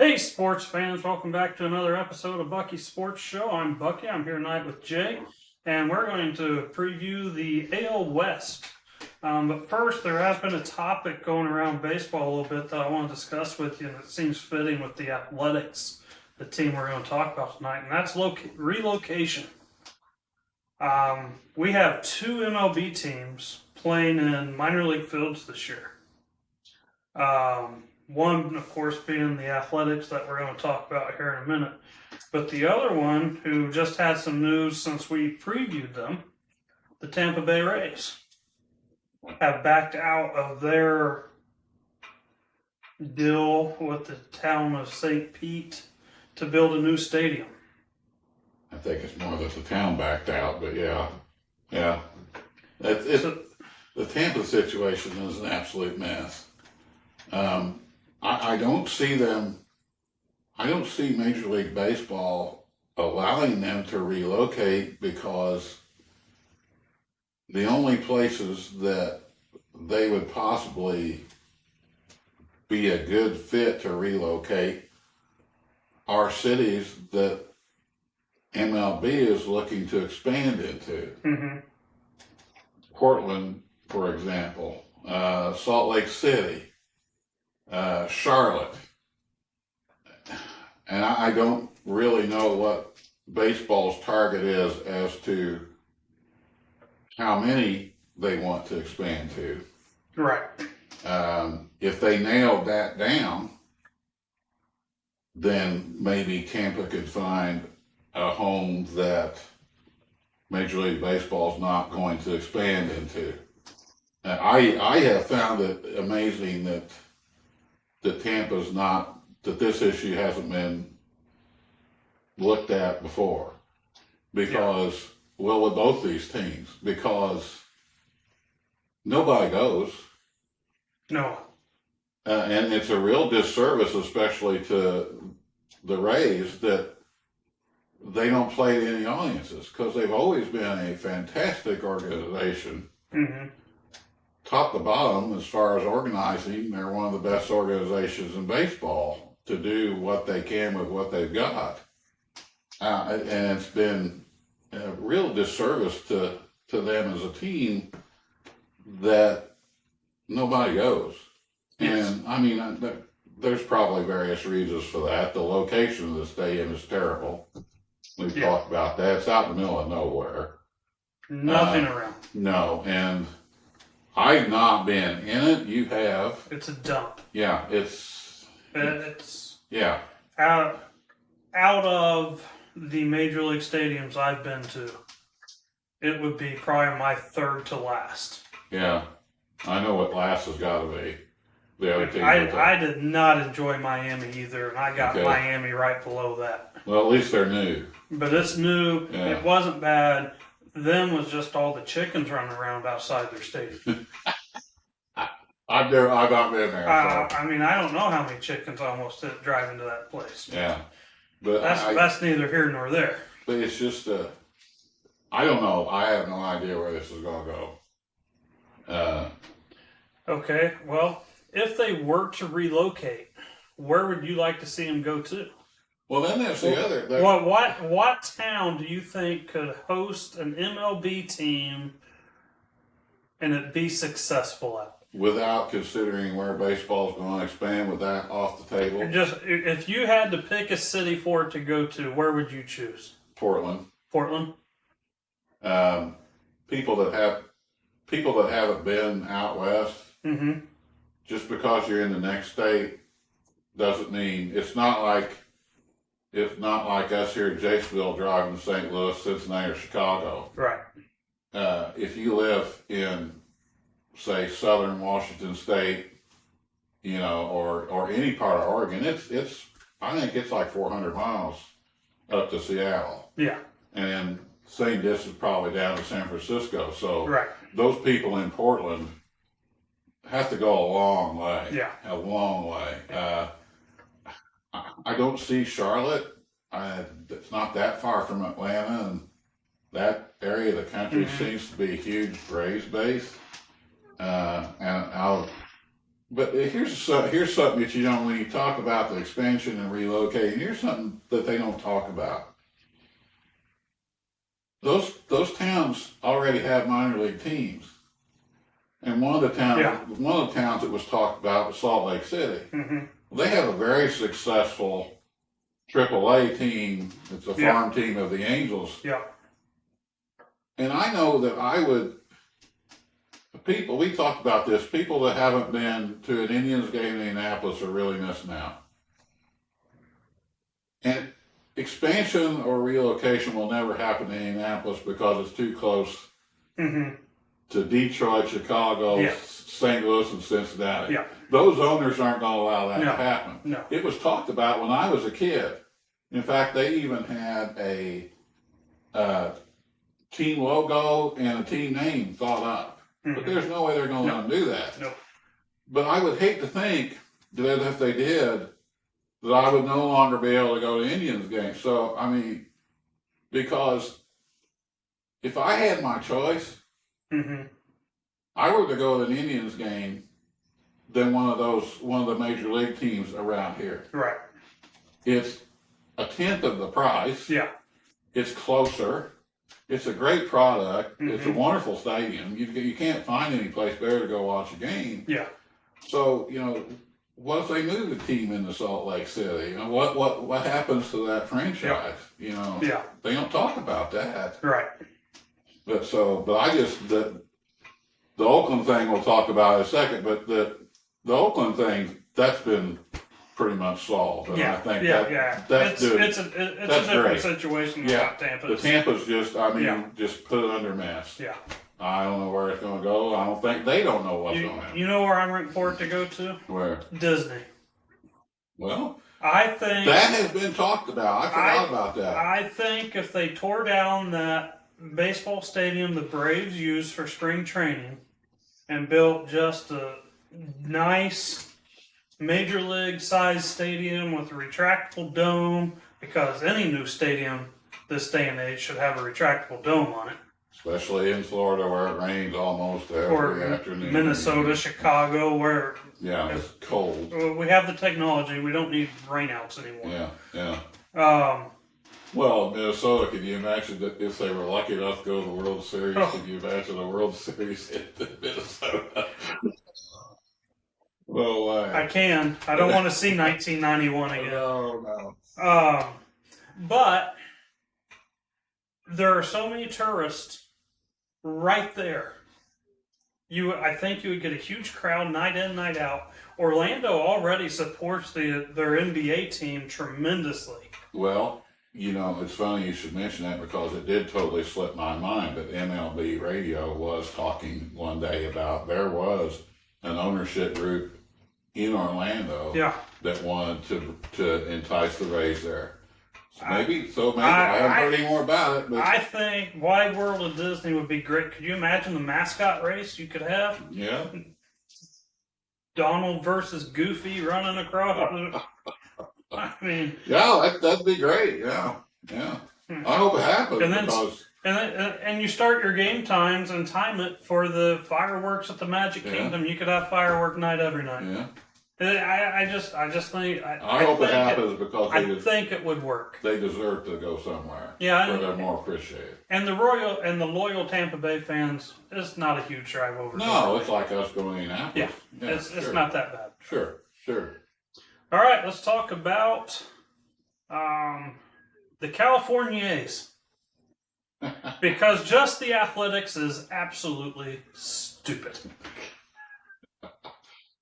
Hey, sports fans, welcome back to another episode of Bucky's Sports Show. I'm Bucky. I'm here tonight with Jay, and we're going to preview the AL West. But first, there has been a topic going around baseball a little bit that I want to discuss with you, and it seems fitting with the Athletics, the team we're going to talk about tonight, and that's relocation. We have two MLB teams playing in minor league fields this year. One, of course, being the Athletics that we're going to talk about here in a minute. But the other one, who just had some news since we previewed them, the Tampa Bay Rays, have backed out of their deal with the town of St. Pete to build a new stadium. I think it's more that the town backed out, but yeah. The Tampa situation is an absolute mess. I don't see Major League Baseball allowing them to relocate because the only places that they would possibly be a good fit to relocate are cities that MLB is looking to expand into. Mm-hmm. Portland, for example, Salt Lake City, Charlotte. And I don't really know what baseball's target is as to how many they want to expand to. Right. If they nailed that down, then maybe Tampa could find a home that Major League Baseball is not going to expand into. I have found it amazing that Tampa's not, that this issue hasn't been looked at before. Because, well, with both these teams, because nobody goes. No. And it's a real disservice, especially to the Rays, that they don't play to any audiences, because they've always been a fantastic organization. Mm-hmm. Top to bottom, as far as organizing, they're one of the best organizations in baseball to do what they can with what they've got. And it's been a real disservice to them as a team that nobody goes. Yes. And I mean, there's probably various reasons for that. The location of the stadium is terrible. We've talked about that. It's out in the middle of nowhere. Nothing around. No, and I've not been in it. You have. It's a dump. Yeah, it's yeah. Out of the major league stadiums I've been to, it would be probably my third to last. Yeah, I know what last has got to be. The other team. I did not enjoy Miami either, and I got Miami right below that. Well, at least they're new. But it's new. Yeah. It wasn't bad. Them was just all the chickens running around outside their stadium. I've not been there. So. I mean, I don't know how many chickens almost drive into that place. Yeah, but that's neither here nor there. But it's just I don't know. I have no idea where this is going to go. Okay, well, if they were to relocate, where would you like to see them go to? Well, then there's the other. What town do you think could host an MLB team and it be successful at? Without considering where baseball's going to expand, with that off the table. Just if you had to pick a city for it to go to, where would you choose? Portland. Portland. People that haven't been out west. Mm-hmm. Just because you're in the next state doesn't mean it's not like us here in Jasonville driving to St. Louis, Cincinnati, or Chicago. Right. If you live in, say, southern Washington State, or any part of Oregon, it's I think it's like 400 miles up to Seattle. Yeah. And same distance probably down to San Francisco. So right. Those people in Portland have to go a long way. Yeah. A long way. I don't see Charlotte. It's not that far from Atlanta, and that area of the country seems to be a huge Braves base. And But here's something that you don't, when you talk about the expansion and relocating, here's something that they don't talk about. Those towns already have minor league teams. And one of the towns that was talked about was Salt Lake City. Mm-hmm. They have a very successful AAA team. It's a farm team of the Angels. Yeah. And I know that people, we talked about this, people that haven't been to an Indians game in Indianapolis are really missing out. And expansion or relocation will never happen in Indianapolis because it's too close to Detroit, Chicago, St. Louis, and Cincinnati. Yeah. Those owners aren't going to allow that to happen. No. It was talked about when I was a kid. In fact, they even had a team logo and a team name thought up. But there's no way they're going to let them do that. No. But I would hate to think that if they did, that I would no longer be able to go to Indians games. So, I mean, because if I had my choice, I were to go to an Indians game than one of the major league teams around here. Right. It's a tenth of the price. Yeah. It's closer. It's a great product. It's a wonderful stadium. You can't find any place better to go watch a game. Yeah. So, what if they move the team into Salt Lake City? What happens to that franchise? Yeah. They don't talk about that. Right. But I just the Oakland thing we'll talk about in a second. But the Oakland thing, that's been pretty much solved. And I think that's good. It's a different situation than Tampa. The Tampa's just, just put it under mess. Yeah. I don't know where it's going to go. I don't think they don't know what's going to happen. You know where I'm rooting for it to go to? Where? Disney. Well, I think that has been talked about. I forgot about that. I think if they tore down that baseball stadium the Braves use for spring training and built just a nice major league size stadium with a retractable dome, because any new stadium this day and age should have a retractable dome on it. Especially in Florida where it rains almost every afternoon. Minnesota, Chicago, where it's cold. We have the technology. We don't need rainouts anymore. Yeah. Well, Minnesota, can you imagine that if they were lucky enough to go to the World Series? Can you imagine a World Series in Minnesota? Well, I can. I don't want to see 1991 again. No. But there are so many tourists right there. I think you would get a huge crowd night in, night out. Orlando already supports their NBA team tremendously. Well, it's funny you should mention that because it did totally slip my mind. But MLB Radio was talking one day about there was an ownership group in Orlando that wanted to entice the Rays there. Maybe I haven't heard any more about it. But I think Wide World of Disney would be great. Could you imagine the mascot race you could have? Yeah. Donald versus Goofy running across. I mean. Yeah, that'd be great. Yeah. I hope it happens. And you start your game times and time it for the fireworks at the Magic Kingdom. You could have firework night every night. Yeah. I just think. I hope it happens because I think it would work. They deserve to go somewhere. Yeah, where they're more appreciated. And the loyal Tampa Bay fans, it's not a huge drive over. No, it's like us going to Indianapolis. Yeah, it's not that bad. Sure. All right, let's talk about the California A's. Because just the Athletics is absolutely stupid.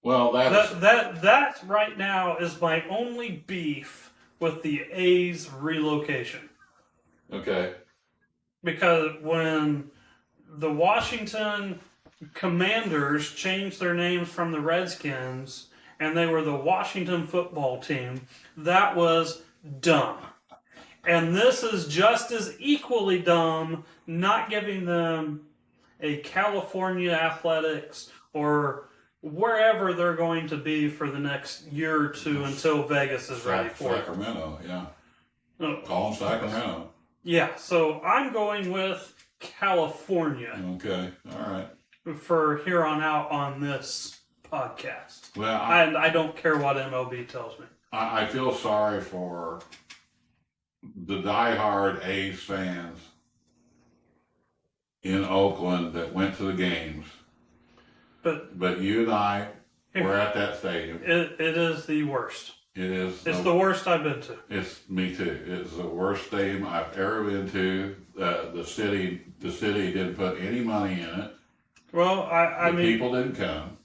Well, that right now is my only beef with the A's relocation. Okay. Because when the Washington Commanders changed their names from the Redskins and they were the Washington football team, that was dumb. And this is just as equally dumb, not giving them a California Athletics or wherever they're going to be for the next year or two until Vegas is ready for it. Sacramento, yeah. No. Call them Sacramento. Yeah, so I'm going with California. Okay, all right. For here on out on this podcast. Well, I don't care what MLB tells me. I feel sorry for the diehard A's fans in Oakland that went to the games. But you and I were at that stadium. It is the worst. It is. It's the worst I've been to. It's me too. It's the worst stadium I've ever been to. The city didn't put any money in it. Well, I mean, people didn't come.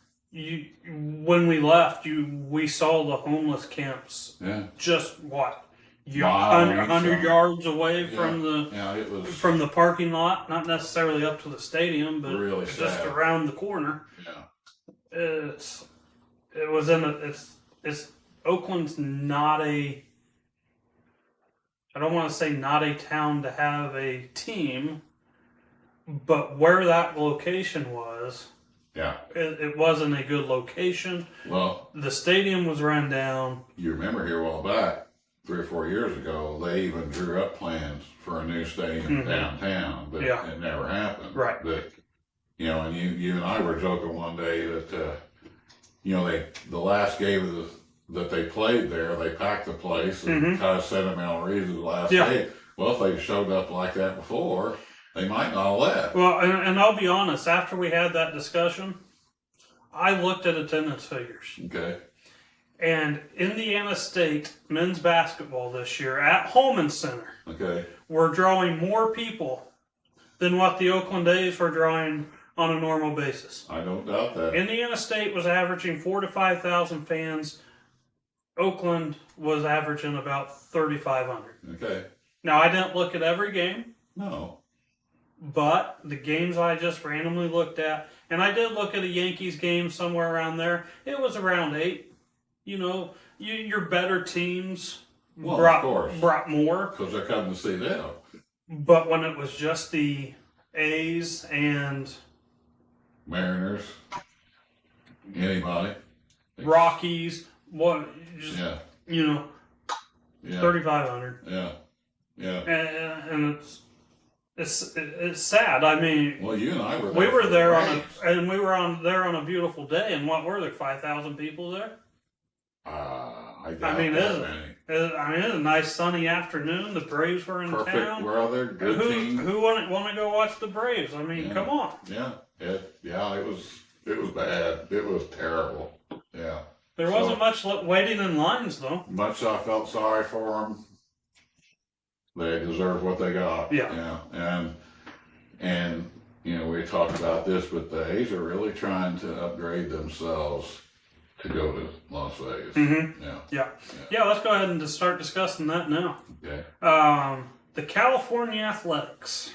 When we left, we saw the homeless camps. Yeah. Just what? 100 100 yards away from it was from the parking lot, not necessarily up to the stadium, but really just sad. around the corner. Yeah. It's Oakland's not I don't want to say not a town to have a team, but where that location was, Yeah. it wasn't a good location. Well, The stadium was run down. you remember here a while back, 3 or 4 years ago, they even drew up plans for a new stadium downtown, but Yeah. it never happened. Right. But, and you and I were joking one day that, the last game that they played there, they packed the place and kind of sentimental reasons last day. Well, if they showed up like that before, they might not have left. Well, and I'll be honest, after we had that discussion, I looked at attendance figures. Okay. And Indiana State men's basketball this year at Holman Center Okay. were drawing more people than what the Oakland A's were drawing on a normal basis. I don't doubt that. Indiana State was averaging 4,000 to 5,000 fans. Oakland was averaging about 3,500. Okay. Now, I didn't look at every game, No. but the games I just randomly looked at, and I did look at a Yankees game somewhere around there, it was around 8. Your better teams Well, brought of course. brought more. Because they're coming to see them. But when it was just the A's and Mariners. Anybody. Rockies, Yeah. Yeah. 3,500, Yeah. Yeah. and it's sad. I mean, Well, you and I were there. we were for there the race. we were there on a beautiful day, and what were there, 5,000 people there? I doubt mean, that it many. was a nice sunny afternoon. The Braves were in Perfect town. weather, good team. Who wouldn't want to go watch the Braves? I mean, Yeah. come on. Yeah. It was bad. It was terrible. Yeah. There wasn't much waiting in lines, though. Much I felt sorry for them. They deserve what they got. Yeah. And we talked about this, but the A's are really trying to upgrade themselves to go to Las Vegas. Mm-hmm. Yeah. Yeah, let's go ahead and just start discussing that now. Okay. The California Athletics.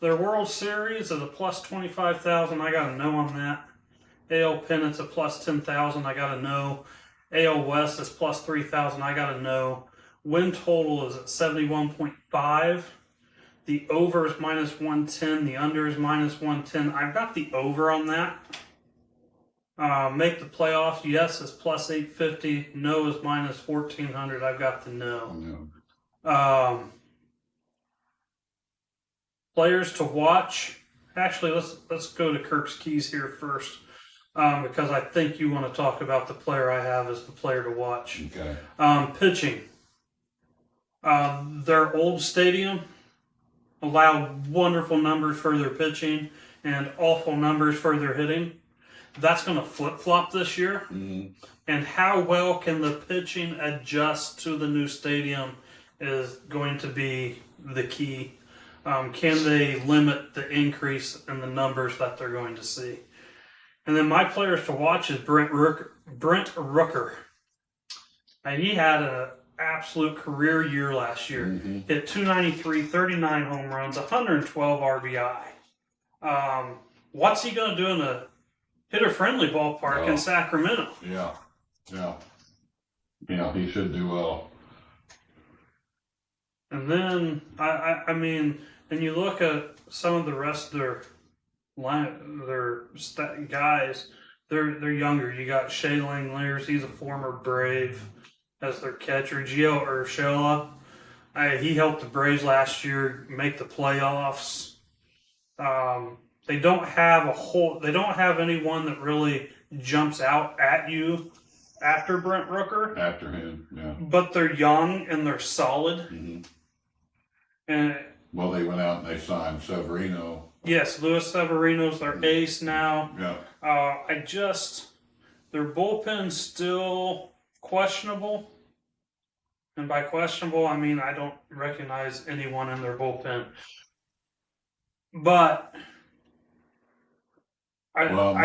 Their World Series is a plus 25,000. I got a no on that. AL Pennant's a plus 10,000. I got a no. AL West is plus 3,000. I got a no. Win total is at 71.5. The over is minus 110. The under is minus 110. I've got the over on that. Make the playoffs. Yes is plus 850. No is minus 1,400. I've got the no. Players to watch. Actually, let's go to Kirk's Keys here first, because I think you want to talk about the player I have as the player to watch. Okay. Pitching. Their old stadium allowed wonderful numbers for their pitching and awful numbers for their hitting. That's going to flip-flop this year. Mm-hmm. And how well can the pitching adjust to the new stadium is going to be the key. Can they limit the increase in the numbers that they're going to see? And then my players to watch is Brent Rooker. And he had an absolute career year last year. Mm-hmm. Hit 293, 39 home runs, 112 RBI. What's he going to do in a hitter-friendly ballpark in Sacramento? Yeah, he should do well. And then, I mean, and you look at some of the rest of their guys, they're younger. You got Shea Langeliers, he's a former Brave, as their catcher. Gio Urshela, he helped the Braves last year make the playoffs. They don't have anyone that really jumps out at you after Brent Rooker. After him, yeah. But they're young and they're solid. Mm-hmm. And well, they went out and they signed Severino. Yes, Luis Severino's their ace now. Yeah. Their bullpen's still questionable. And by questionable, I mean I don't recognize anyone in their bullpen. But Miller's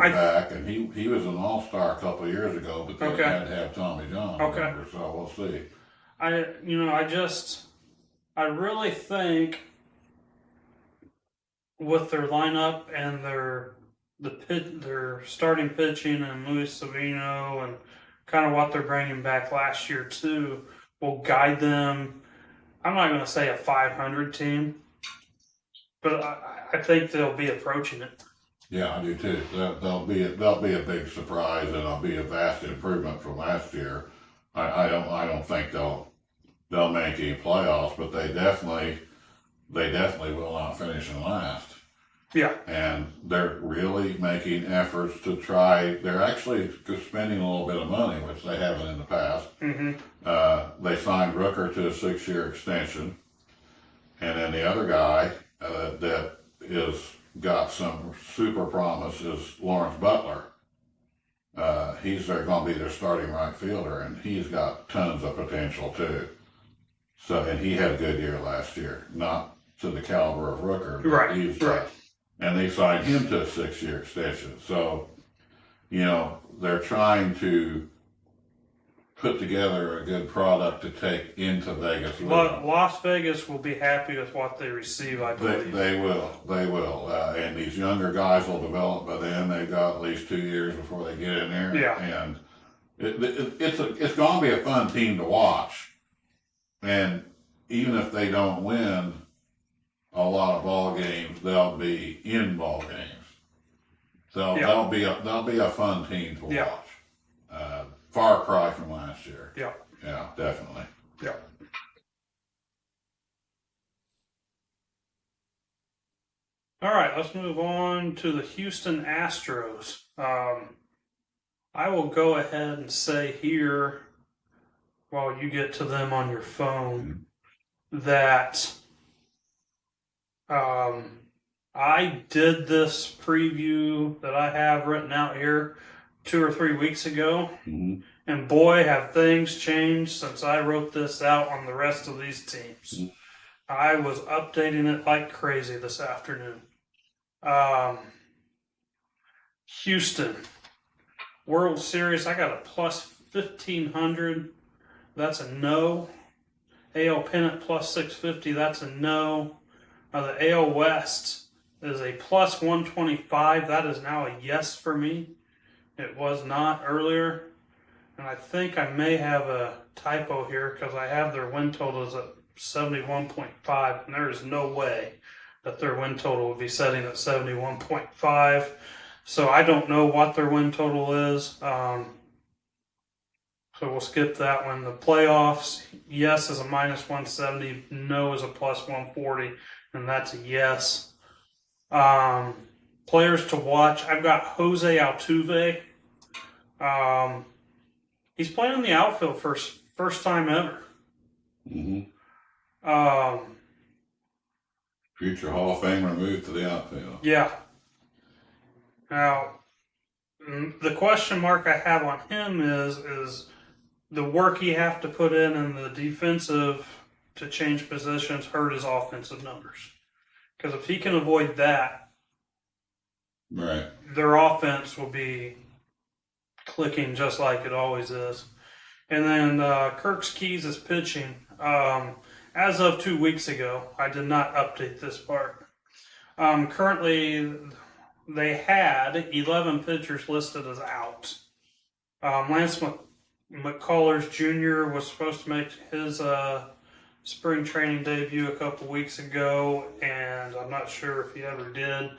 I back, and he was an all-star a couple of years ago, but they Okay. had to have Tommy John. Okay. Remember, so we'll see. I really think with their lineup and their starting pitching and Luis Severino and kind of what they're bringing back last year too will guide them. I'm not going to say a 500 team, but I think they'll be approaching it. Yeah, I do too. They'll be a big surprise, and it'll be a vast improvement from last year. I don't think they'll make any playoffs, but they definitely will not finish in last. Yeah. And they're really making efforts to try. They're actually spending a little bit of money, which they haven't in the past. Mm-hmm. They signed Rooker to a 6-year extension, and then the other guy that is got some super promise is Lawrence Butler. He's going to be their starting right fielder, and he's got tons of potential too. So, and he had a good year last year, not to the caliber of Rooker, but Right. Right. And they signed him to a 6-year extension. So, they're trying to put together a good product to take into Vegas. Las Vegas will be happy with what they receive, I believe. They will. And these younger guys will develop by then. They've got at least 2 years before they get in there. Yeah. And it's going to be a fun team to watch. And even if they don't win a lot of ball games, they'll be in ball games. So they'll be a fun team to watch. Far cry from last year. Yeah. Yeah, definitely. Yeah. All right, let's move on to the Houston Astros. I will go ahead and say here, while you get to them on your phone, that I did this preview that I have written out here 2 or 3 weeks ago. Mm-hmm. And boy, have things changed since I wrote this out on the rest of these teams. Mm-hmm. I was updating it like crazy this afternoon. Houston, World Series, I got a plus 1,500. That's a no. AL Pennant plus 650. That's a no. The AL West is a plus 125. That is now a yes for me. It was not earlier. And I think I may have a typo here because I have their win totals at 71.5. And there is no way that their win total would be setting at 71.5. So I don't know what their win total is. So we'll skip that one. The playoffs, yes is a minus 170, no is a plus 140, and that's a yes. Players to watch, I've got Jose Altuve. He's playing in the outfield first time ever. Mm-hmm. Future Hall of Famer moved to the outfield. Yeah. Now, the question mark I have on him is the work he have to put in the defensive to change positions hurt his offensive numbers. Because if he can avoid that, right, their offense will be clicking just like it always is. And then Kirk's Keys is pitching. As of 2 weeks ago, I did not update this part. Currently, they had 11 pitchers listed as out. Lance McCullers Jr. was supposed to make his spring training debut a couple weeks ago, and I'm not sure if he ever did.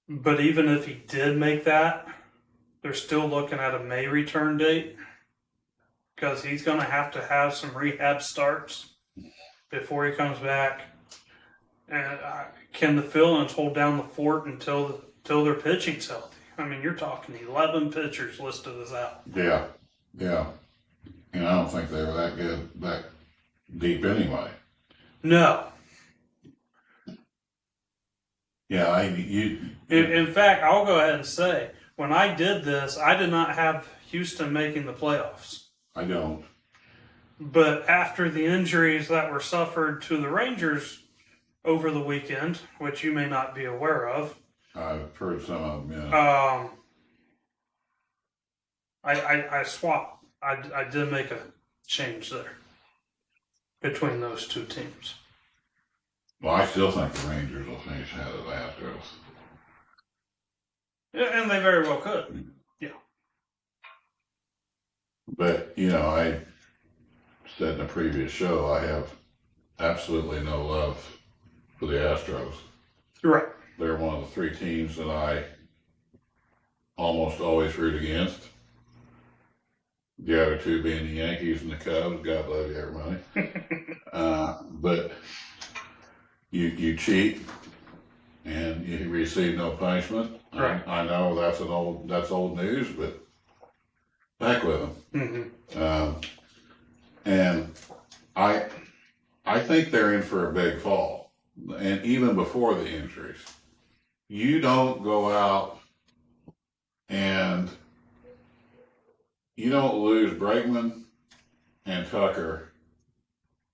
But even if he did make that, they're still looking at a May return date because he's going to have some rehab starts before he comes back. And can the fill-ins hold down the fort until their pitching's healthy? I mean, you're talking 11 pitchers listed as out. Yeah, yeah. And I don't think they were that good, that deep anyway. No. Yeah, In fact, I'll go ahead and say, when I did this, I did not have Houston making the playoffs. I don't. But after the injuries that were suffered to the Rangers over the weekend, which you may not be aware of, I've heard some of them, yeah. I swapped. I did make a change there between those two teams. Well, I still think the Rangers will finish ahead of the Astros. Yeah, and they very well could. Yeah. But, I said in a previous show, I have absolutely no love for the Astros. Right. They're one of the three teams that I almost always root against. The other two being the Yankees and the Cubs. God love you, everybody. But you cheat and you receive no punishment. Right. I know that's old news, but back with them. Mm-hmm. And I think they're in for a big fall. And even before the injuries, you don't go out and you don't lose Bregman and Tucker.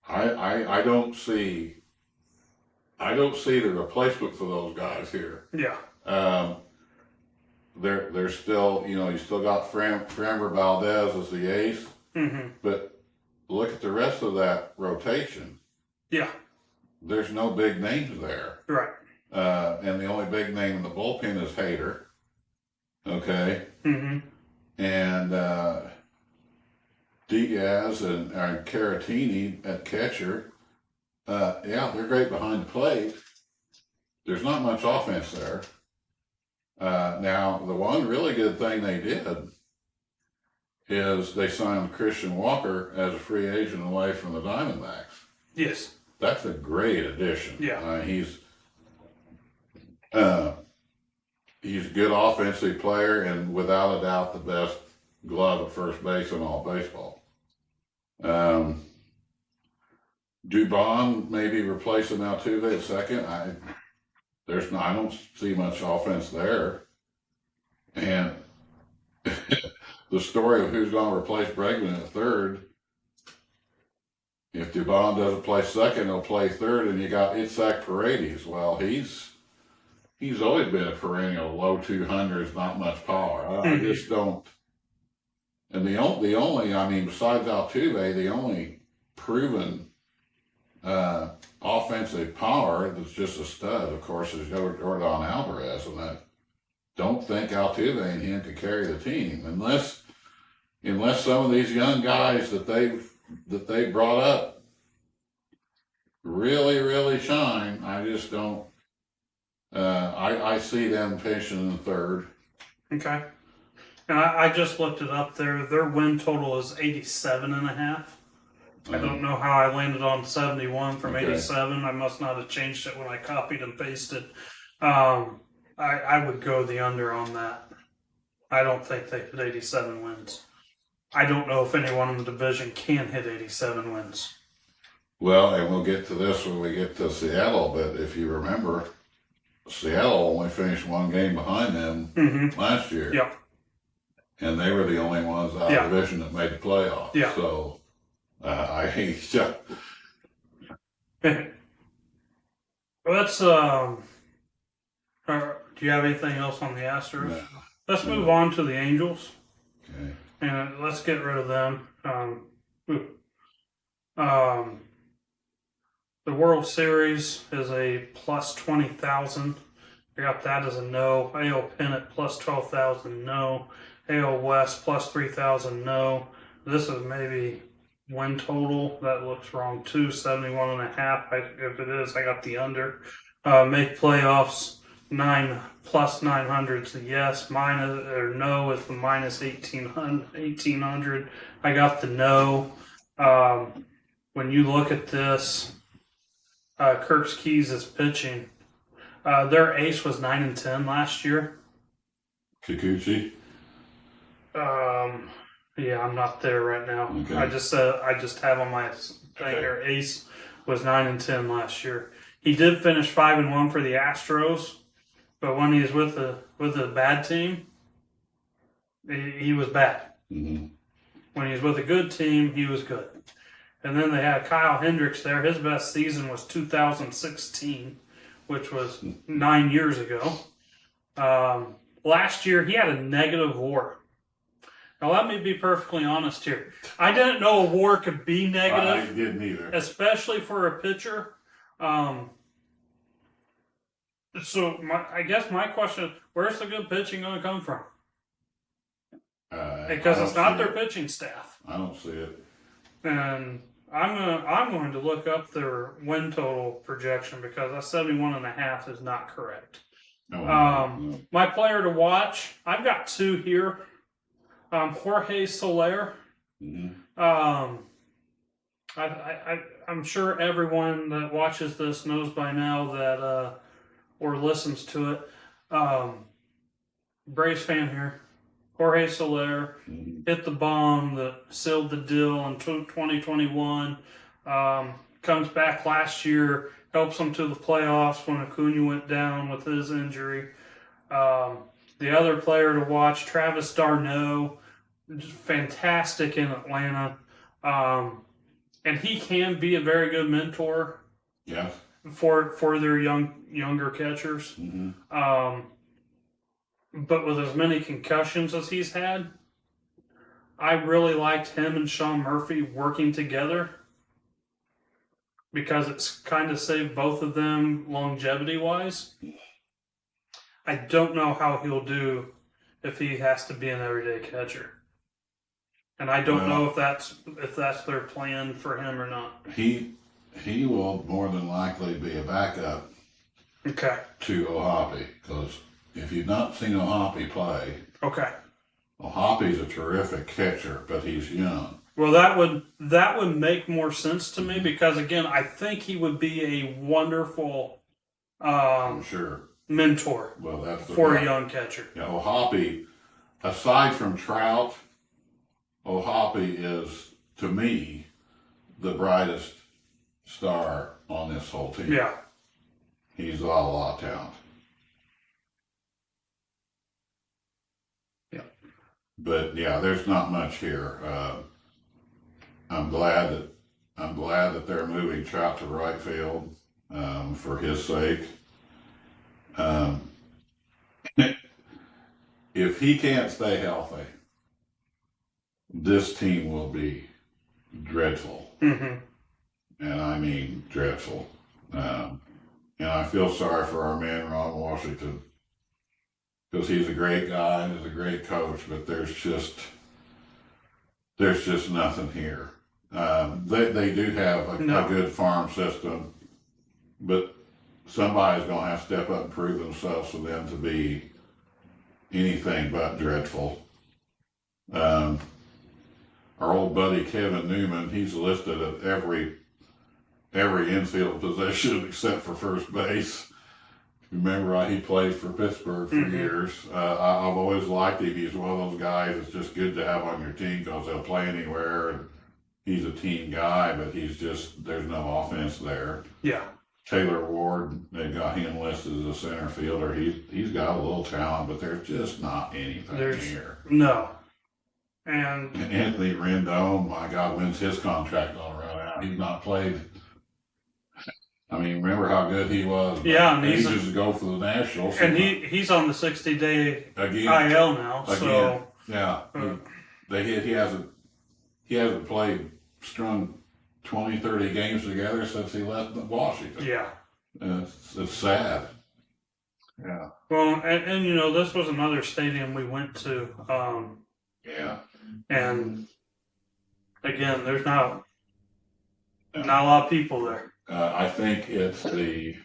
I don't see the replacement for those guys here. Yeah. They're still, you still got Framber Valdez as the ace, but look at the rest of that rotation. Yeah. There's no big names there. Right. And the only big name in the bullpen is Hader. Okay. And Diaz and Caratini at catcher. Yeah, they're great behind the plate. There's not much offense there. Now, the one really good thing they did is they signed Christian Walker as a free agent away from the Diamondbacks. Yes. That's a great addition. Yeah. He's a good offensive player and without a doubt the best glove at first base in all baseball. Dubon maybe replacing Altuve at second. I don't see much offense there. And the story of who's going to replace Bregman at third. If Dubon doesn't play second, he'll play third, and you got Itzhak Paredes. Well, he's always been a perennial low 200s, not much power. I just don't. And the only, I mean, besides Altuve, the only proven offensive power that's just a stud, of course, is Jordan Alvarez, and I don't think Altuve and him could carry the team unless some of these young guys that they brought up really, really shine. I just don't. I see them finishing in third. Okay. And I just looked it up there. Their win total is 87.5. I don't know how I landed on 71 from 87. I must not have changed it when I copied and pasted. I would go the under on that. I don't think they hit 87 wins. I don't know if anyone in the division can hit 87 wins. Well, and we'll get to this when we get to Seattle, but if you remember, Seattle only finished one game behind them last year. Yep. And they were the only ones out of the division that made the playoffs. Yeah. So, Well, let's, do you have anything else on the Astros? No. Let's move on to the Angels. Okay. And let's get rid of them. The World Series is a plus 20,000. I got that as a no. AL Pennant plus 12,000, no. AL West plus 3,000, no. This is maybe win total. That looks wrong too. 71.5. If it is, I got the under. Make playoffs 9 plus 900 is the yes. Minus or no is the minus 1,800. I got the no. When you look at this, Kirk's Keys is pitching. Their ace was 9-10 last year. Kikuchi. Yeah, I'm not there right now. Okay. I just have on my thing here. Ace was 9-10 last year. He did finish 5-1 for the Astros, but when he was with a bad team, he was bad. Mm-hmm. When he was with a good team, he was good. And then they had Kyle Hendricks there. His best season was 2016, which was 9 years ago. Last year, he had a negative WAR. Now, let me be perfectly honest here. I didn't know a WAR could be negative. I didn't either. Especially for a pitcher. So, I guess my question is, where's the good pitching going to come from? Because it's not their pitching staff. I don't see it. And I'm going to look up their win total projection because that 71.5 is not correct. No. My player to watch, I've got two here. Jorge Soler. Mm-hmm. I'm sure everyone that watches this knows by now that or listens to it. Braves fan here. Jorge Soler hit the bomb that sealed the deal in 2021. Comes back last year, helps them to the playoffs when Acuna went down with his injury. The other player to watch, Travis d'Arnaud, just fantastic in Atlanta. And he can be a very good mentor. Yeah. For their younger catchers. Mm-hmm. But with as many concussions as he's had, I really liked him and Sean Murphy working together because it's kind of saved both of them longevity-wise. I don't know how he'll do if he has to be an everyday catcher. And I don't know if that's their plan for him or not. He will more than likely be a backup to O'Hoppe, because if you've not seen O'Hoppe play, O'Hoppe's a terrific catcher, but he's young. Well, that would make more sense to me because again, I think he would be a wonderful I'm sure mentor for a young catcher. Yeah, O'Hoppe, aside from Trout, O'Hoppe is, to me, the brightest star on this whole team. Yeah. He's got a lot of talent. Yeah. But yeah, there's not much here. I'm glad that they're moving Trout to right field for his sake. If he can't stay healthy, this team will be dreadful. Mm-hmm. And I mean dreadful. And I feel sorry for our man Ron Washington, because he's a great guy and is a great coach, but there's just nothing here. They do have a good farm system, but somebody's going to have to step up and prove themselves for them to be anything but dreadful. Our old buddy Kevin Newman, he's listed at every infield position except for first base. Remember, he played for Pittsburgh for years. I've always liked him. He's one of those guys that's just good to have on your team because he'll play anywhere, and he's a team guy, but there's no offense there. Yeah. Taylor Ward, they got him listed as a center fielder. He's got a little talent, but there's just not anything here. No. And Anthony Rendon, my God, when's his contract going to run out? He's not played. I mean, remember how good he was? Yeah, and he's just go for the Nationals. And he's on the 60-day IL now. So yeah, he hasn't strung 20, 30 games together since he left Washington. Yeah, it's sad. Yeah. Well, and this was another stadium we went to. Yeah. And again, there's not a lot of people there. I think it's the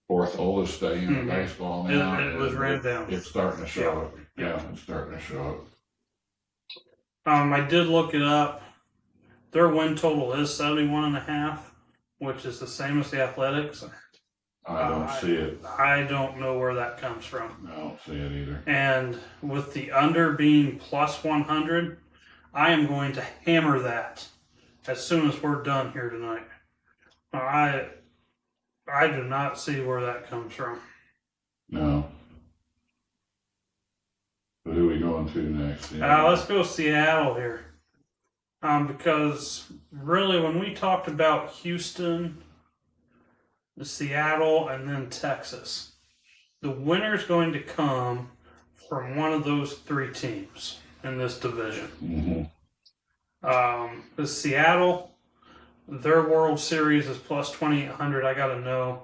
fourth oldest stadium in baseball now. It was ran down. It's starting to show it. Yeah, it's starting to show it. I did look it up. Their win total is 71.5, which is the same as the Athletics. I don't see it. I don't know where that comes from. I don't see it either. And with the under being plus 100, I am going to hammer that as soon as we're done here tonight. I do not see where that comes from. No. But who are we going to next? Let's go Seattle here. Because really, when we talked about Houston, Seattle, and then Texas, the winner's going to come from one of those three teams in this division. The Seattle, their World Series is plus 2,800. I got to know.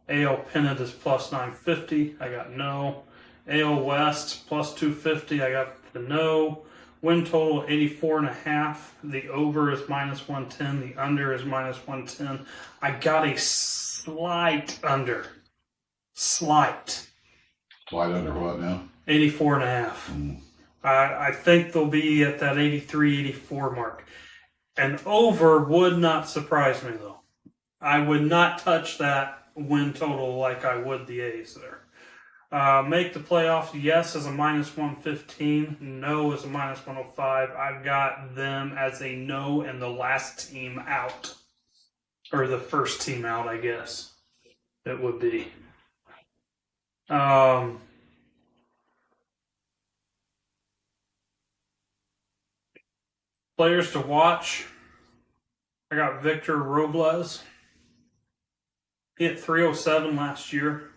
AL Pennant is plus 950. I got no. AL West plus 250. I got to know. Win total 84.5. The over is minus 110. The under is minus 110. I got a slight under. Slight. Slight under what now? 84.5. I think they'll be at that 83, 84 mark. An over would not surprise me, though. I would not touch that win total like I would the A's there. Make the playoffs, yes, as a minus 115. No as a minus 105. I've got them as a no and the last team out. Or the first team out, I guess. It would be. Players to watch. I got Victor Robles. He hit 307 last year.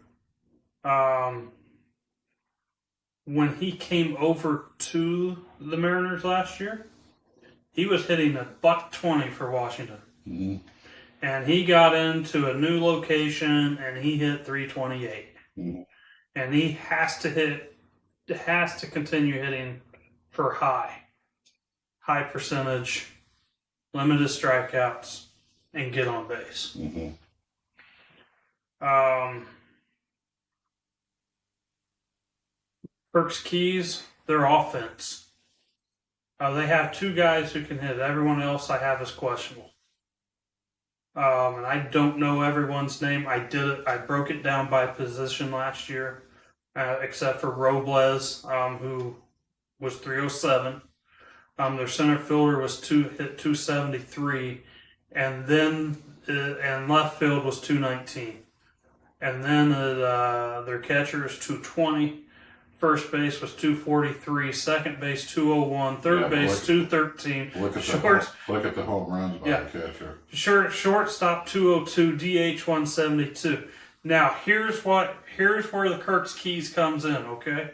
When he came over to the Mariners last year, he was hitting a $120 for Washington. And he got into a new location and he hit 328. And he has to continue hitting for high percentage, limited strikeouts, and get on base. Perks Keys, their offense. They have two guys who can hit. Everyone else I have is questionable. And I don't know everyone's name. I broke it down by position last year, except for Robles, who was 307. Their center fielder was hit 273, and then and left field was 219, and then their catcher is 220. First base was 243, second base 201, third base 213. Look at the home runs by the catcher. Shortstop 202, DH 172. Now here's where the Kirk's Keys comes in. Okay,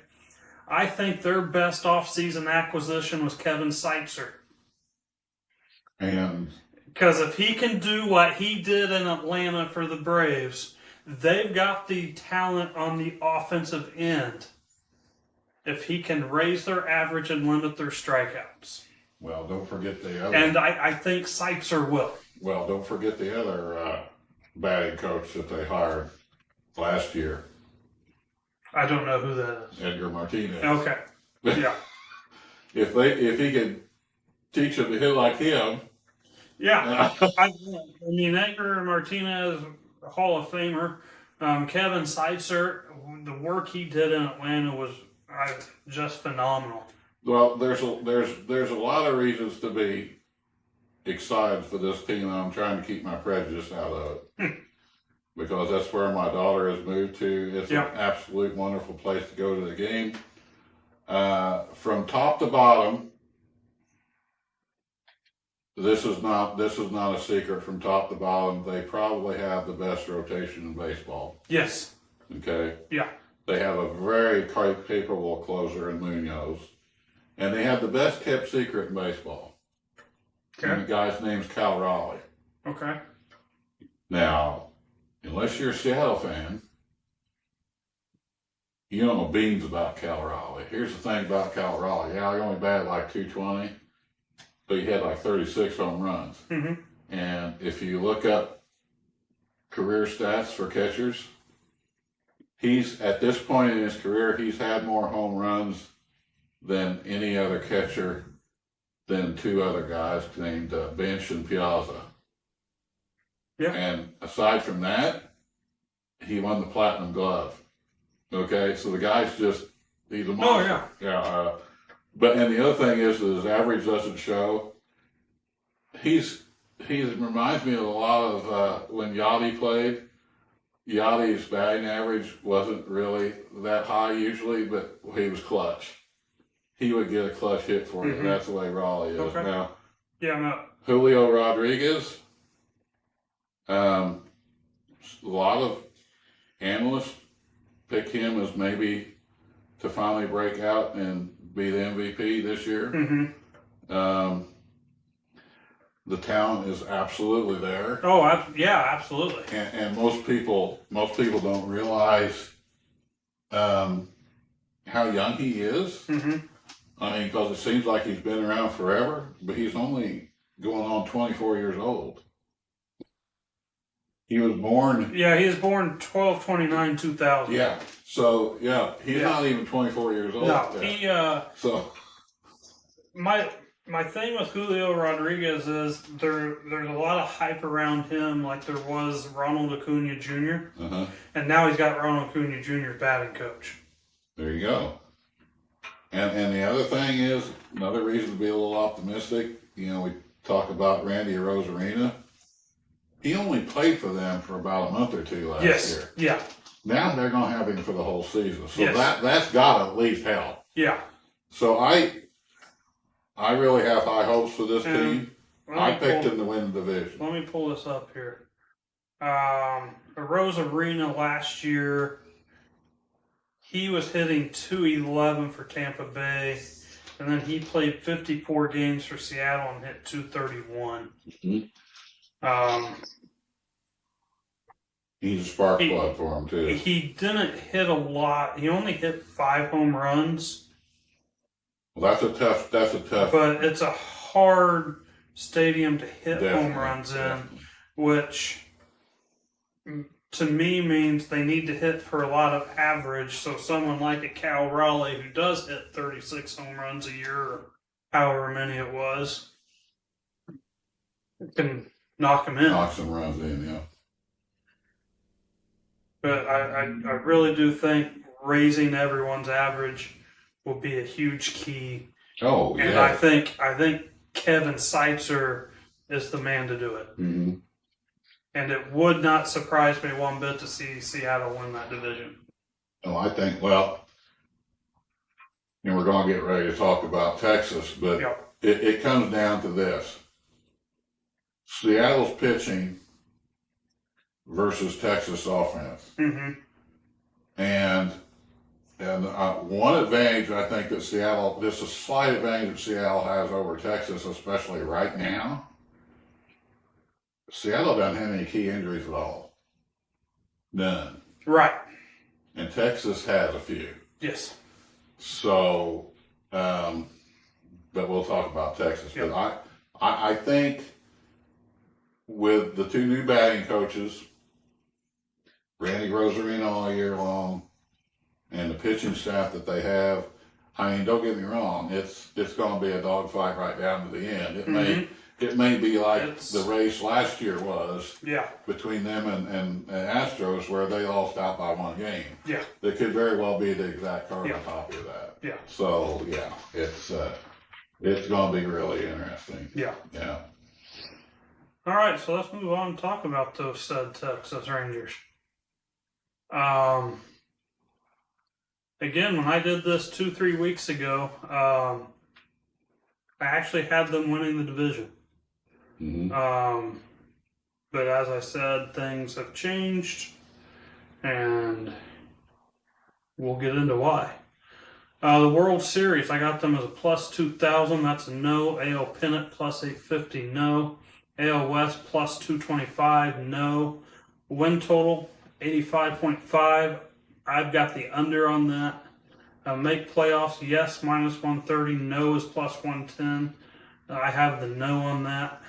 I think their best offseason acquisition was Kevin Seitzer. And because if he can do what he did in Atlanta for the Braves, they've got the talent on the offensive end. If he can raise their average and limit their strikeouts. Well, don't forget the other. And I think Seitzer will. Well, don't forget the other batting coach that they hired last year. I don't know who that is. Edgar Martinez. Okay. Yeah. If he could teach him to hit like him. Yeah. I mean, Edgar Martinez, Hall of Famer. Kevin Seitzer, the work he did in Atlanta was just phenomenal. Well, there's a lot of reasons to be excited for this team. I'm trying to keep my prejudice out of it because that's where my daughter has moved to. It's an absolute wonderful place to go to the game. From top to bottom, this is not a secret. From top to bottom, they probably have the best rotation in baseball. Yes. Okay. Yeah. They have a very capable closer in Munoz. And they have the best kept secret in baseball. Okay. And the guy's name's Cal Raleigh. Okay. Now, unless you're a Seattle fan, you don't know beans about Cal Raleigh. Here's the thing about Cal Raleigh. Yeah, he only batted like 220, but he had like 36 home runs. And if you look up career stats for catchers, he's, at this point in his career, he's had more home runs than any other catcher than two other guys named Bench and Piazza. Yeah. And aside from that, he won the Platinum Glove. Okay, so the guy's he's a monster. Yeah. But and the other thing is that his average doesn't show. He reminds me of a lot of when Yachty played. Yachty's batting average wasn't really that high usually, but he was clutch. He would get a clutch hit for you. That's the way Raleigh is. Okay. Now, no. Julio Rodriguez, a lot of analysts pick him as maybe to finally break out and be the MVP this year. The talent is absolutely there. Oh, yeah, absolutely. And most people don't realize how young he is. I mean, because it seems like he's been around forever, but he's only going on 24 years old. He was born. Yeah, he was born 12/29/2000. Yeah. So yeah, he's not even 24 years old. No, yet. So my thing with Julio Rodriguez is there's a lot of hype around him, like there was Ronald Acuna Jr. And now he's got Ronald Acuna Jr. batting coach. There you go. And the other thing is, another reason to be a little optimistic, we talk about Randy Arozarena. He only played for them for about a month or two last year. Yeah. Now they're going to have him for the whole season. So Yes. that's got to at least help. Yeah. So I really have high hopes for this team. I picked them to win the division. Let me pull this up here. Arozarena last year, he was hitting .211 for Tampa Bay, and then he played 54 games for Seattle and hit .231. He's a spark plug for him too. He didn't hit a lot. He only hit 5 home runs. Well, that's a tough. But it's a hard stadium to hit Definitely, home runs in, which to me means they need to hit for a lot of average. So someone like a Cal Raleigh who does hit 36 home runs a year, or however many it was, can knock them in. Knock some runs in, yeah. But I really do think raising everyone's average will be a huge key. Oh, and yeah. I think Kevin Seitzer is the man to do it. And it would not surprise me one bit to see Seattle win that division. Oh, I think, we're going to get ready to talk about Texas, but it comes down to this. Seattle's pitching versus Texas offense. And one advantage I think that Seattle, this is a slight advantage that Seattle has over Texas, especially right now. Seattle doesn't have any key injuries at all. None. Right. And Texas has a few. Yes. So, but we'll talk about Texas. But I think with the two new batting coaches, Randy Arozarena all year long, and the pitching staff that they have, I mean, don't get me wrong, it's going to be a dogfight right down to the end. It may be like the race last year was between them and Astros, where they lost out by one game. Yeah. It could very well be the exact carbon copy of that. Yeah. So it's going to be really interesting. Yeah. Yeah. All right, so let's move on and talk about those said Texas Rangers. Again, when I did this 2-3 weeks ago, I actually had them winning the division. But as I said, things have changed, and we'll get into why. The World Series, I got them as a plus 2,000. That's a no. AL Pennant plus 850, no. AL West plus 225, no. Win total 85.5. I've got the under on that. Make playoffs, yes, minus 130. No is plus 110. I have the no on that.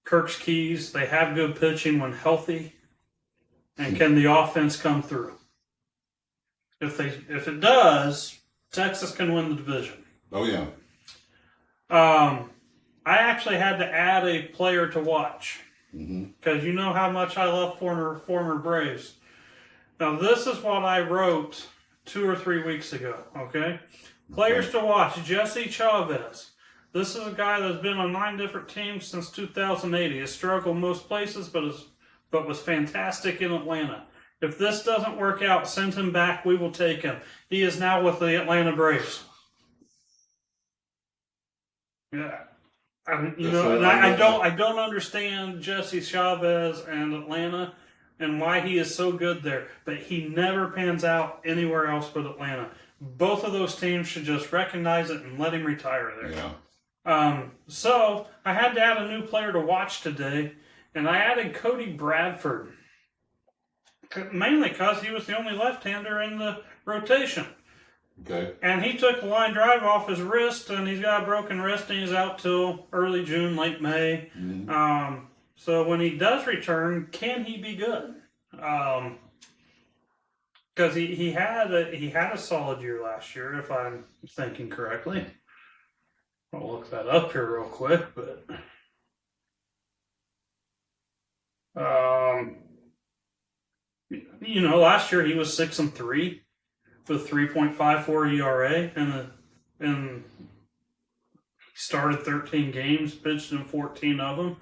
Kirk's keys, they have good pitching when healthy. And can the offense come through? If it does, Texas can win the division. Oh yeah. I actually had to add a player to watch because you know how much I love former Braves. Now this is what I wrote 2 or 3 weeks ago. Okay, players to watch: Jesse Chavez. This is a guy that's been on 9 different teams since 2008. He has struggled most places, but was fantastic in Atlanta. If this doesn't work out, send him back. We will take him. He is now with the Atlanta Braves. Yeah, I don't understand Jesse Chavez and Atlanta and why he is so good there, but he never pans out anywhere else but Atlanta. Both of those teams should just recognize it and let him retire there. Yeah. So I had to add a new player to watch today, and I added Cody Bradford. Mainly because he was the only left-hander in the rotation. Okay. And he took a line drive off his wrist, and he's got a broken wrist, and he's out till early June, late May. So when he does return, can he be good? Because he had a solid year last year, if I'm thinking correctly. I'll look that up here real quick, but last year he was 6-3 with 3.54 ERA, and started 13 games, pitched in 14 of them.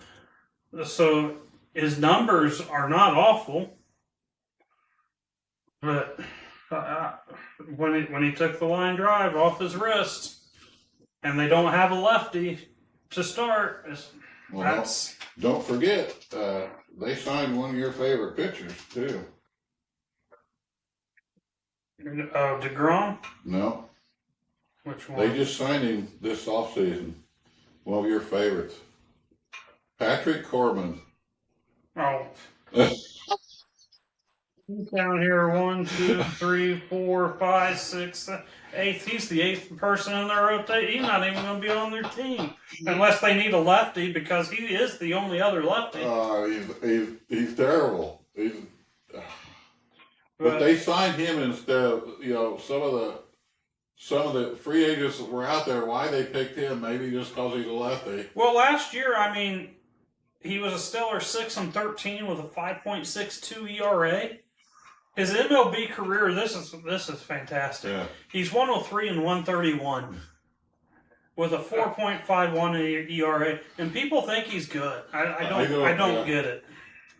So his numbers are not awful, but when he took the line drive off his wrist, and they don't have a lefty to start, don't forget they signed one of your favorite pitchers too. DeGrom? No. Which one? They just signed him this offseason. One of your favorites. Patrick Corbin. Oh. Down here, 1, 2, 3, 4, 5, 6, 7, 8. He's the 8th person in their rotation. He's not even going to be on their team unless they need a lefty, because he is the only other lefty. He's terrible. But they signed him instead of some of the free agents that were out there. Why they picked him? Maybe just because he's a lefty. Well, last year, he was a stellar 6-13 with a 5.62 ERA. His MLB career, this is fantastic. Yeah. He's 103 and 131 with a 4.51 ERA, and people think he's good. I don't get it.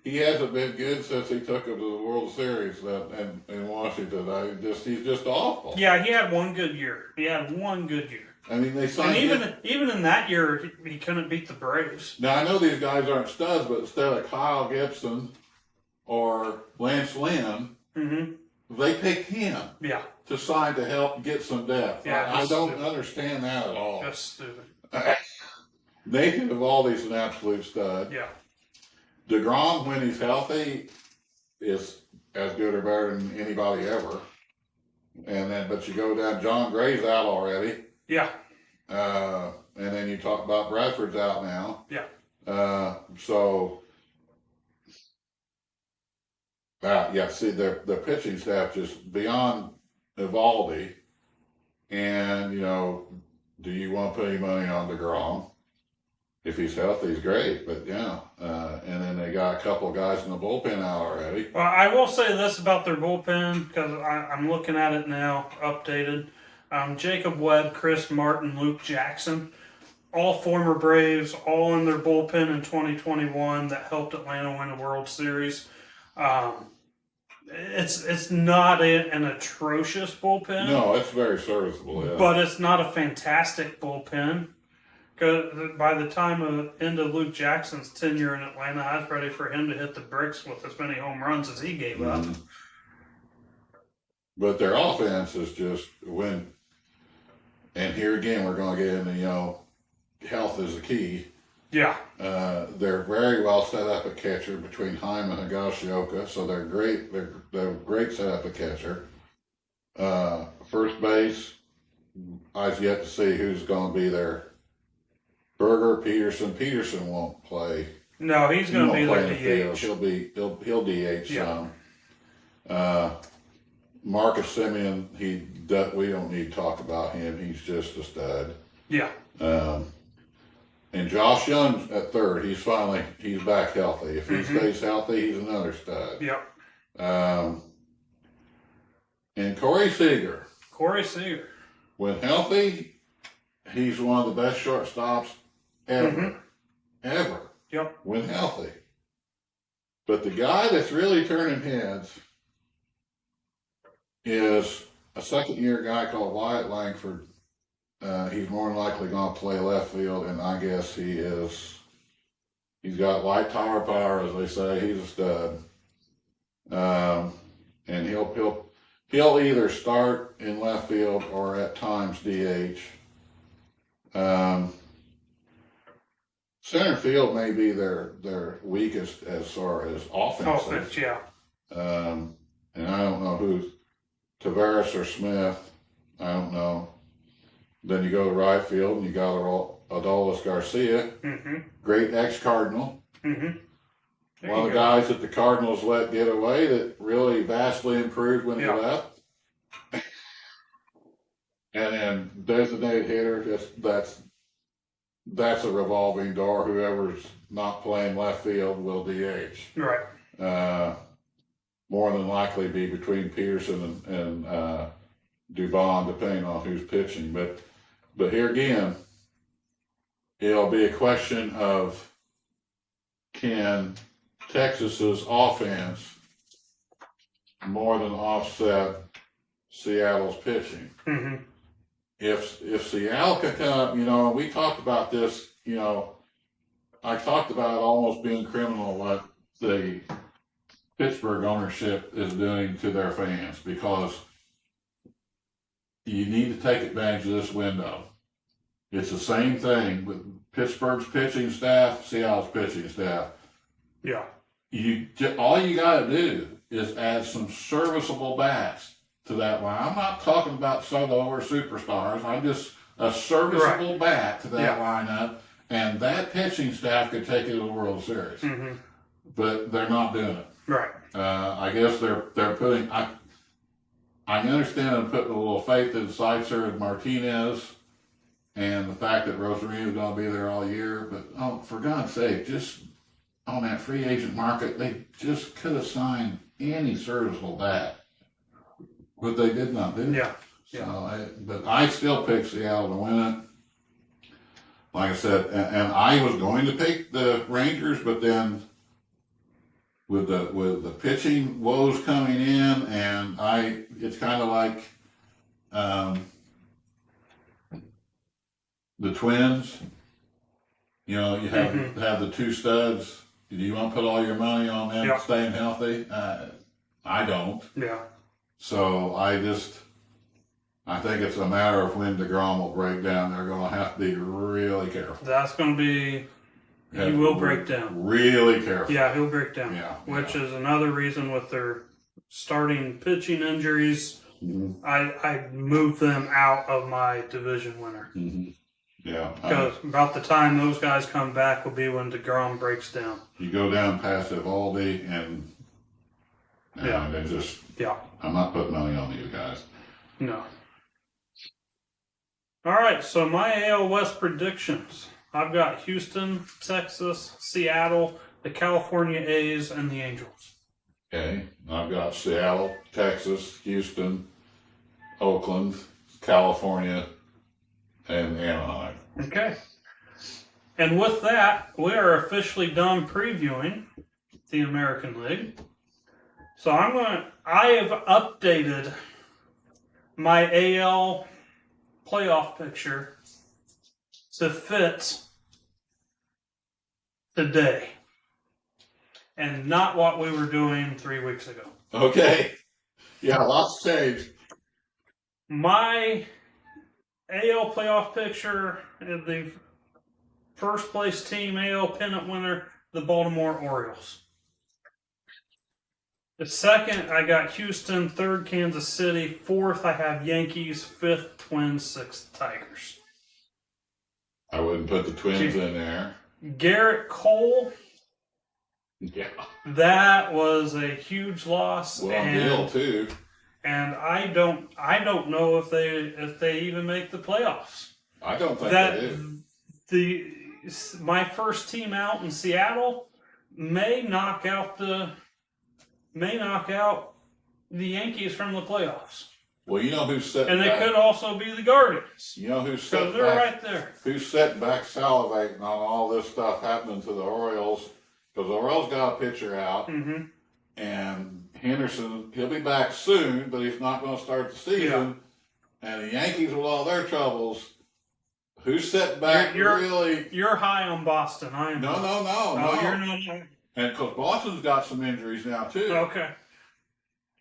He hasn't been good since he took him to the World Series in Washington. He's just awful. Yeah, he had one good year. I mean, they signed him. Even in that year, he couldn't beat the Braves. Now, I know these guys aren't studs, but instead of Kyle Gibson or Lance Lynn, they picked him to sign to help get some depth. Yeah, I don't understand that at all. That's stupid. Nathan Eovaldi's an absolute stud. Yeah. DeGrom, when he's healthy, is as good or better than anybody ever. But you go down, John Gray's out already. Yeah. And then you talk about Bradford's out now. Yeah. See, their pitching staff just beyond Eovaldi. And, do you want to put any money on DeGrom? If he's healthy, he's great. But, and then they got a couple of guys in the bullpen out already. Well, I will say this about their bullpen, because I'm looking at it now, updated. Jacob Webb, Chris Martin, Luke Jackson, all former Braves, all in their bullpen in 2021 that helped Atlanta win a World Series. It's not an atrocious bullpen. No, it's very serviceable, yeah. But it's not a fantastic bullpen. Because by the time of end of Luke Jackson's tenure in Atlanta, I was ready for him to hit the bricks with as many home runs as he gave up. But their offense is just when, and here again, we're going to get into, health is the key. Yeah. They're very well set up at catcher between Hyman and Higashioka, so they're great. They're great set up at catcher. First base, I've yet to see who's going to be there. Berger, Peterson won't play. No, he's going to be their DH. He'll DH some. Marcus Semien, he we don't need to talk about him. He's just a stud. Yeah. And Josh Young at third. He's back healthy. If he stays healthy, he's another stud. Yep. And Corey Seager. Corey Seager. When healthy, he's one of the best shortstops ever. Ever. Yep. When healthy. But the guy that's really turning heads is a second-year guy called Wyatt Langford. He's more than likely going to play left field, and I guess he's got light tower power, as they say. He's a stud. And he'll either start in left field or at times DH. Center field may be their weakest as far as offense. Offense, yeah. And I don't know who, Tavares or Smith. I don't know. Then you go to right field and you got Adolis Garcia, great ex-Cardinal. One of the guys that the Cardinals let get away that really vastly improved when he left. And then designated hitter, that's a revolving door. Whoever's not playing left field will DH. Right. More than likely be between Peterson and Dubon, depending on who's pitching. But here again, it'll be a question of, can Texas's offense more than offset Seattle's pitching? If Seattle can come, we talked about this, I talked about almost being criminal what the Pittsburgh ownership is doing to their fans, because you need to take advantage of this window. It's the same thing with Pittsburgh's pitching staff, Seattle's pitching staff. Yeah. All you got to do is add some serviceable bats to that line. I'm not talking about solo or superstars. I'm just a serviceable bat to that lineup, and that pitching staff could take it to the World Series. But they're not doing it. Right. I guess they're putting. I understand them putting a little faith in Seitzer and Martinez, and the fact that Rosarino's going to be there all year. But for God's sake, just on that free agent market, they just could have signed any serviceable bat. But they did not do it. Yeah. So but I still pick Seattle to win it. Like I said, and I was going to pick the Rangers, but then with the pitching woes coming in, and it's kind of like the Twins. You have the two studs. Do you want to put all your money on them staying healthy? I don't. Yeah. So I think it's a matter of when DeGrom will break down. They're going to have to be really careful. That's going to be, he will break down. Really careful. Yeah, he'll break down. Yeah. Which is another reason with their starting pitching injuries, I moved them out of my division winner. Yeah. Because about the time those guys come back will be when DeGrom breaks down. You go down past Evaldi and they just... Yeah. I'm not putting money on these guys. No. All right, so my AL West predictions. I've got Houston, Texas, Seattle, the California A's, and the Angels. Okay. I've got Seattle, Texas, Houston, Oakland, California, and Anaheim. Okay. And with that, we are officially done previewing the American League. So I have updated my AL playoff picture to fit today and not what we were doing 3 weeks ago. Okay. Yeah, lots changed. My AL playoff picture, the first place team AL pennant winner, the Baltimore Orioles. The second, I got Houston. Third, Kansas City. Fourth, I have Yankees. Fifth, Twins. Sixth, Tigers. I wouldn't put the Twins in there. Garrett Cole. Yeah. That was a huge loss. Well, Neil, too. and I don't know if they even make the playoffs. I don't think That they do. my first team out in Seattle may knock out the Yankees from the playoffs, Well, you know who's setting and they back. could also be the Guardians. You know who's So setting they're back. right there. Who's sitting back salivating on all this stuff happening to the Orioles? Because the Orioles got a pitcher out, Mm-hmm. and Henderson, he'll be back soon, but he's not going to start the season. And the Yankees, with all their troubles, who's sitting back really? You're high on Boston. I am. No. You're not. And because Boston's got some injuries now, too. Okay.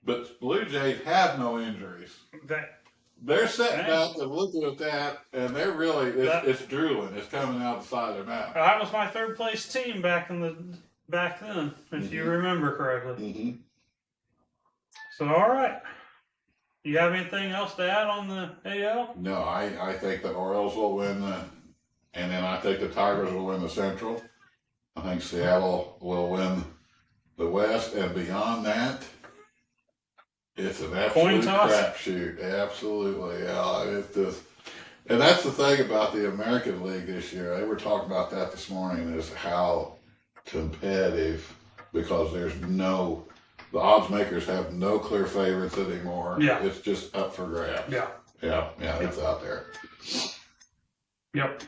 But Blue Jays have no injuries. They're sitting back and looking at that, and they're really, it's drooling. It's coming out the side of their mouth. That was my third place team back then, if you remember correctly. Mm-hmm. So, all right. You have anything else to add on the AL? No, I think the Orioles will win and then I think the Tigers will win the Central. I think Seattle will win the West, and beyond that, it's an absolute crapshoot. Absolutely, yeah. It's just, and that's the thing about the American League this year. They were talking about that this morning, is how competitive, because the odds makers have no clear favorites anymore. Yeah. It's just up for grabs. Yeah. Yeah, it's out there. Yep.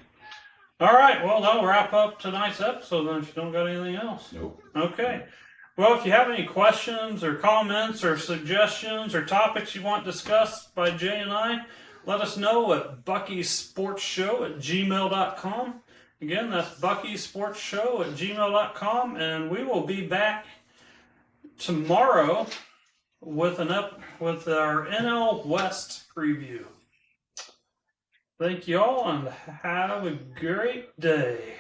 All right. Well, that'll wrap up tonight's episode then, if you don't got anything else. Nope. Okay. Well, if you have any questions or comments or suggestions or topics you want discussed by Jay and I, let us know at buckysportsshow@gmail.com. Again, that's buckysportsshow@gmail.com, and we will be back tomorrow with our NL West preview. Thank you all, and have a great day.